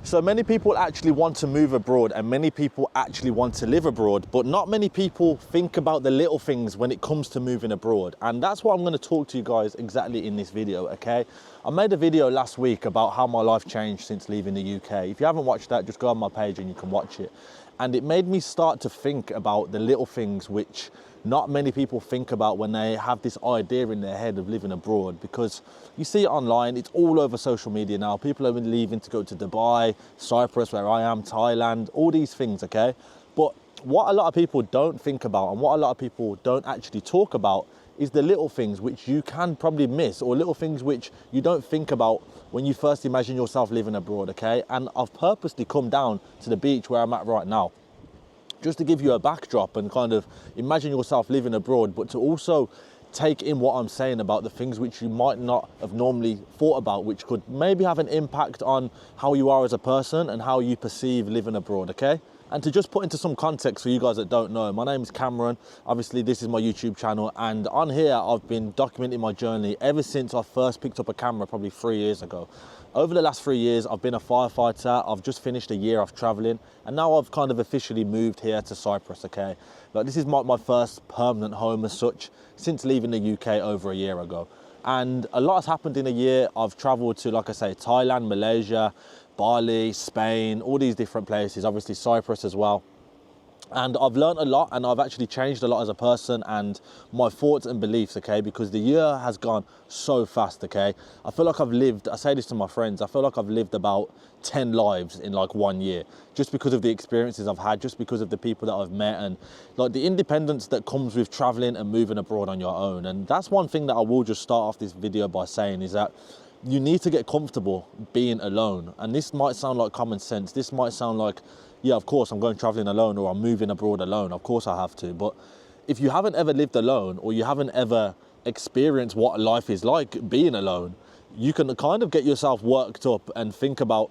So many people actually want to move abroad and many people actually want to live abroad, but not many people think about the little things when it comes to moving abroad. And that's what I'm going to talk to you guys exactly in this video, okay? I made a video last week about how my life changed since leaving the UK. If you haven't watched that, just go on my page and you can watch it. And it made me start to think about the little things which not many people think about when they have this idea in their head of living abroad, because you see it online, it's all over social media now. People are leaving to go to Dubai, Cyprus, where I am, Thailand, all these things, okay? But what a lot of people don't think about and what a lot of people don't actually talk about is the little things which you can probably miss, or little things which you don't think about when you first imagine yourself living abroad, okay? And I've purposely come down to the beach where I'm at right now, just to give you a backdrop and kind of imagine yourself living abroad, but to also take in what I'm saying about the things which you might not have normally thought about, which could maybe have an impact on how you are as a person and how you perceive living abroad, okay? And to just put into some context for you guys that don't know, my name is Cameron. Obviously, this is my YouTube channel, and on here, I've been documenting my journey ever since I first picked up a camera, probably 3 years ago. Over the last 3 years, I've been a firefighter. I've just finished a year of traveling, and now I've kind of officially moved here to Cyprus, okay? Like, this is my first permanent home as such since leaving the UK over a year ago. And a lot has happened in a year. I've traveled to, like I say, Thailand, Malaysia, Bali, Spain, all these different places, obviously Cyprus as well. And I've learned a lot, and I've actually changed a lot as a person and my thoughts and beliefs, okay? Because the year has gone so fast, okay? I feel like I've lived, I say this to my friends, I feel like I've lived about 10 lives in like 1 year, just because of the experiences I've had, just because of the people that I've met, and like the independence that comes with traveling and moving abroad on your own. And that's one thing that I will just start off this video by saying, is that you need to get comfortable being alone. And this might sound like common sense. This might sound like, yeah, of course I'm going traveling alone, or I'm moving abroad alone. Of course I have to. But if you haven't ever lived alone, or you haven't ever experienced what life is like being alone, you can kind of get yourself worked up and think about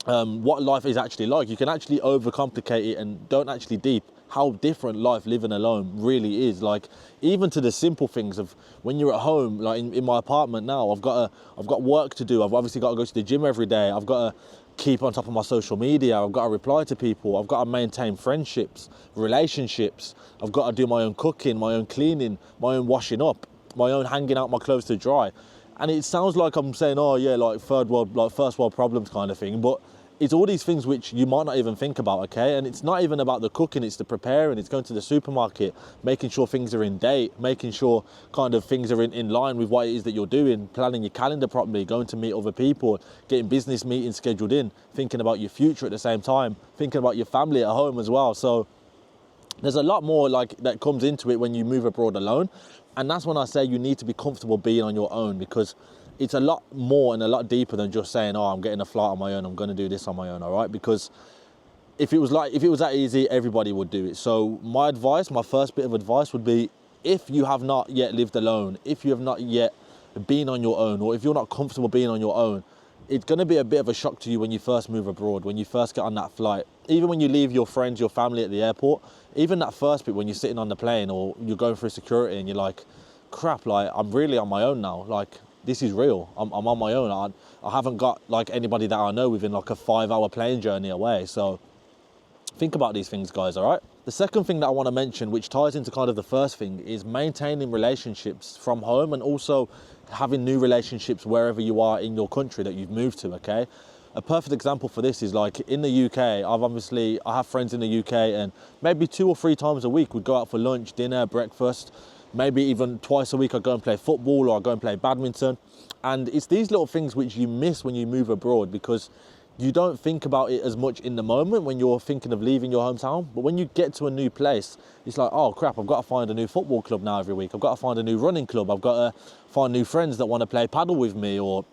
what life is actually like. You can actually overcomplicate it and don't actually deep how different life living alone really is. Like, even to the simple things of when you're at home, like in my apartment now, I've got work to do. I've obviously got to go to the gym every day. I've got to keep on top of my social media. I've got to reply to people. I've got to maintain friendships, relationships. I've got to do my own cooking, my own cleaning, my own washing up, my own hanging out my clothes to dry. And it sounds like I'm saying, oh yeah, like third world, like first world problems kind of thing, but it's all these things which you might not even think about, okay? And it's not even about the cooking, it's the preparing, it's going to the supermarket, making sure things are in date, making sure kind of things are in line with what it is that you're doing, planning your calendar properly, going to meet other people, getting business meetings scheduled in, thinking about your future at the same time, thinking about your family at home as well. So there's a lot more like that comes into it when you move abroad alone. And that's when I say you need to be comfortable being on your own, because it's a lot more and a lot deeper than just saying, oh, I'm getting a flight on my own, I'm going to do this on my own, all right? Because if it was that easy, everybody would do it. So my advice, my first bit of advice would be, if you have not yet lived alone, if you have not yet been on your own, or if you're not comfortable being on your own, it's going to be a bit of a shock to you when you first move abroad, when you first get on that flight. Even when you leave your friends, your family at the airport, even that first bit when you're sitting on the plane or you're going through security and you're like, crap, like I'm really on my own now. Like, this is real. I'm on my own. I haven't got like anybody that I know within like a 5-hour plane journey away. So think about these things, guys, all right? The second thing that I want to mention, which ties into kind of the first thing, is maintaining relationships from home and also having new relationships wherever you are in your country that you've moved to, okay? A perfect example for this is like in the UK, I have friends in the UK, and maybe 2 or 3 times a week we'd go out for lunch, dinner, breakfast. Maybe even twice a week I go and play football, or I go and play badminton. And it's these little things which you miss when you move abroad, because you don't think about it as much in the moment when you're thinking of leaving your hometown. But when you get to a new place, it's like, oh crap, I've got to find a new football club now every week. I've got to find a new running club. I've got to find new friends that want to play paddle with me, or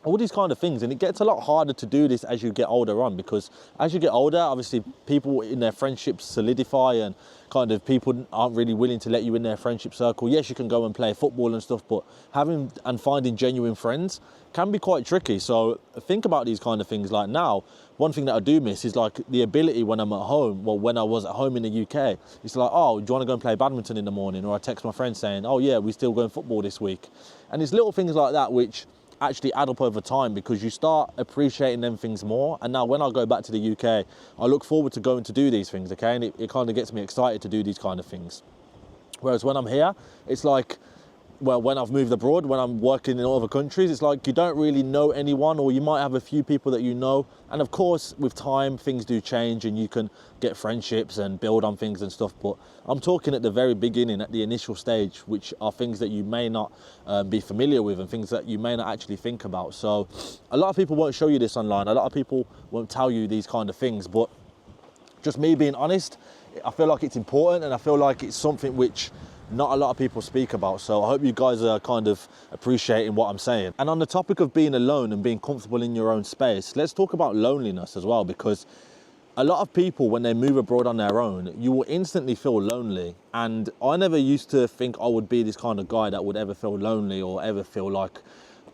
all these kind of things. And it gets a lot harder to do this as you get older on, because as you get older, obviously people in their friendships solidify, and kind of people aren't really willing to let you in their friendship circle. Yes, you can go and play football and stuff, but having and finding genuine friends can be quite tricky. So think about these kind of things. Like now, one thing that I do miss is like the ability when I'm at home, well, when I was at home in the UK, it's like, oh, do you want to go and play badminton in the morning? Or I text my friend saying, oh yeah, we're still going football this week. And it's little things like that which, actually add up over time, because you start appreciating them things more. And now when I go back to the UK, I look forward to going to do these things, okay? And it kind of gets me excited to do these kind of things. Whereas when I'm here, it's like, well, when I've moved abroad, when I'm working in other countries, it's like you don't really know anyone, or you might have a few people that you know. And of course, with time, things do change and you can get friendships and build on things and stuff. But I'm talking at the very beginning, at the initial stage, which are things that you may not be familiar with and things that you may not actually think about. So a lot of people won't show you this online. A lot of people won't tell you these kind of things. But just me being honest, I feel like it's important, and I feel like it's something which not a lot of people speak about. So I hope you guys are kind of appreciating what I'm saying. And on the topic of being alone and being comfortable in your own space, let's talk about loneliness as well, because a lot of people, when they move abroad on their own, you will instantly feel lonely. And I never used to think I would be this kind of guy that would ever feel lonely or ever feel like,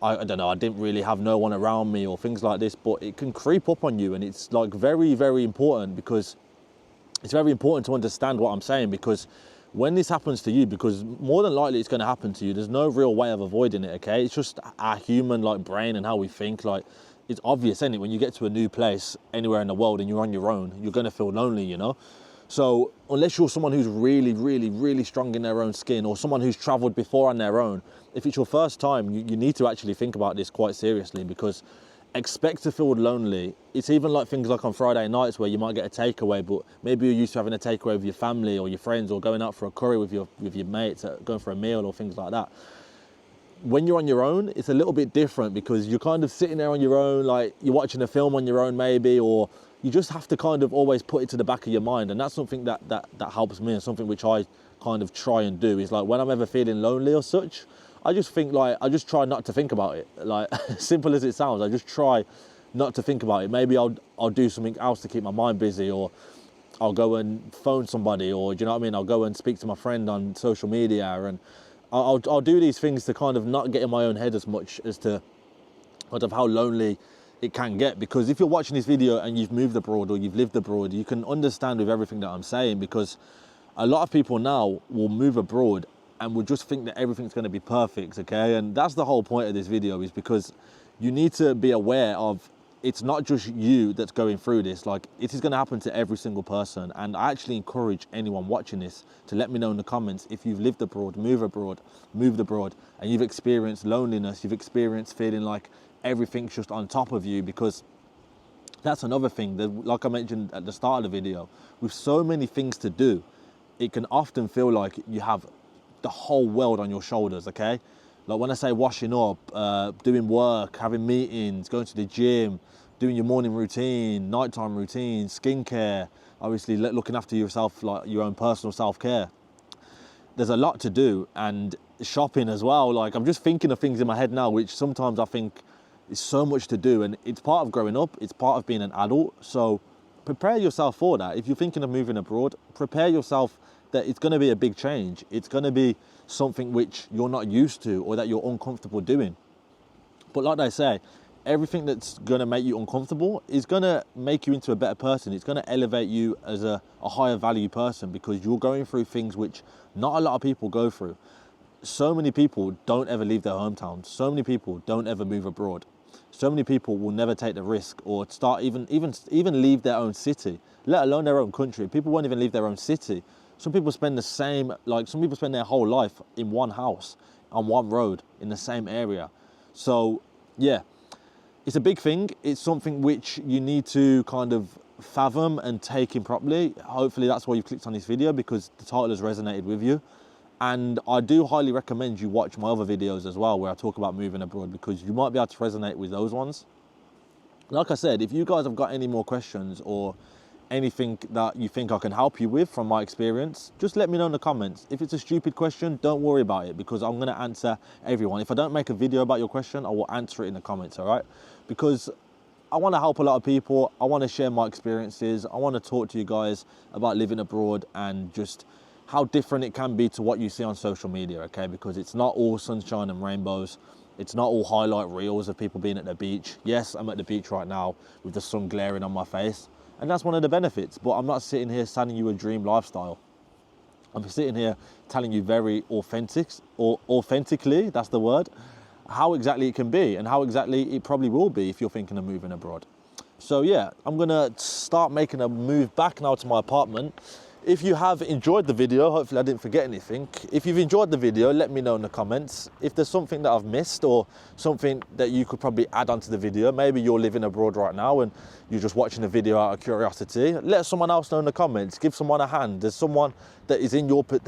I don't know, I didn't really have no one around me or things like this, but it can creep up on you. And it's like very, very important, because it's very important to understand what I'm saying, because when this happens to you, because more than likely it's going to happen to you, there's no real way of avoiding it, okay? It's just our human like brain and how we think. Like, it's obvious, isn't it? When you get to a new place anywhere in the world and you're on your own, you're going to feel lonely, you know? So unless you're someone who's really, really, really strong in their own skin, or someone who's traveled before on their own, if it's your first time, you need to actually think about this quite seriously, because expect to feel lonely. It's even like things like on Friday nights where you might get a takeaway, but maybe you're used to having a takeaway with your family or your friends, or going out for a curry with your mates, going for a meal or things like that. When you're on your own, it's a little bit different, because you're kind of sitting there on your own, like you're watching a film on your own maybe, or you just have to kind of always put it to the back of your mind. And that's something that helps me, and something which I kind of try and do, is like when I'm ever feeling lonely or such, I just think, like, I just try not to think about it. Like, simple as it sounds, I just try not to think about it. Maybe I'll do something else to keep my mind busy, or I'll go and phone somebody, or do you know what I mean? I'll go and speak to my friend on social media, and I'll do these things to kind of not get in my own head as much as to kind of how lonely it can get. Because if you're watching this video and you've moved abroad or you've lived abroad, you can understand with everything that I'm saying, because a lot of people now will move abroad and will just think that everything's going to be perfect, okay? And that's the whole point of this video, is because you need to be aware of, it's not just you that's going through this. Like, it is going to happen to every single person. And I actually encourage anyone watching this to let me know in the comments if you've lived abroad, moved abroad, and you've experienced loneliness, you've experienced feeling like everything's just on top of you. Because that's another thing that, like I mentioned at the start of the video, with so many things to do, it can often feel like you have the whole world on your shoulders, okay? Like when I say washing up, doing work, having meetings, going to the gym, doing your morning routine, nighttime routine, skincare, obviously looking after yourself, like your own personal self-care. There's a lot to do, and shopping as well. Like, I'm just thinking of things in my head now, which sometimes I think is so much to do, and it's part of growing up, it's part of being an adult. So prepare yourself for that. If you're thinking of moving abroad, prepare yourself that it's going to be a big change. It's going to be something which you're not used to, or that you're uncomfortable doing. But like I say, everything that's going to make you uncomfortable is going to make you into a better person. It's going to elevate you as a higher value person, because you're going through things which not a lot of people go through. So many people don't ever leave their hometown. So many people don't ever move abroad. So many people will never take the risk, or start even leave their own city, let alone their own country. People won't even leave their own city. Some people spend some people spend their whole life in one house, on one road, in the same area. So yeah, it's a big thing. It's something which you need to kind of fathom and take in properly. Hopefully that's why you've clicked on this video, because the title has resonated with you. And I do highly recommend you watch my other videos as well, where I talk about moving abroad, because you might be able to resonate with those ones. Like I said, if you guys have got any more questions or anything that you think I can help you with from my experience, just let me know in the comments. If it's a stupid question, don't worry about it, because I'm going to answer everyone. If I don't make a video about your question, I will answer it in the comments, all right? Because I want to help a lot of people. I want to share my experiences. I want to talk to you guys about living abroad and just how different it can be to what you see on social media, okay? Because it's not all sunshine and rainbows. It's not all highlight reels of people being at the beach. Yes, I'm at the beach right now with the sun glaring on my face, and that's one of the benefits. But I'm not sitting here selling you a dream lifestyle. I'm sitting here telling you very authentically, that's the word, how exactly it can be and how exactly it probably will be if you're thinking of moving abroad. So yeah, I'm gonna start making a move back now to my apartment. If you have enjoyed the video, hopefully I didn't forget anything. If you've enjoyed the video, let me know in the comments. If there's something that I've missed or something that you could probably add onto the video, maybe you're living abroad right now and you're just watching the video out of curiosity, let someone else know in the comments. Give someone a hand. There's someone that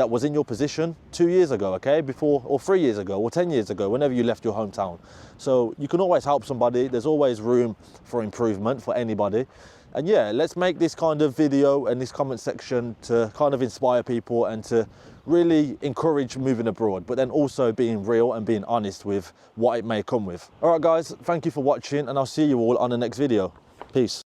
was in your position 2 years ago, okay, before, or 3 years ago, or 10 years ago, whenever you left your hometown. So you can always help somebody. There's always room for improvement for anybody. And yeah, let's make this kind of video and this comment section to kind of inspire people and to really encourage moving abroad, but then also being real and being honest with what it may come with. All right, guys, thank you for watching, and I'll see you all on the next video. Peace.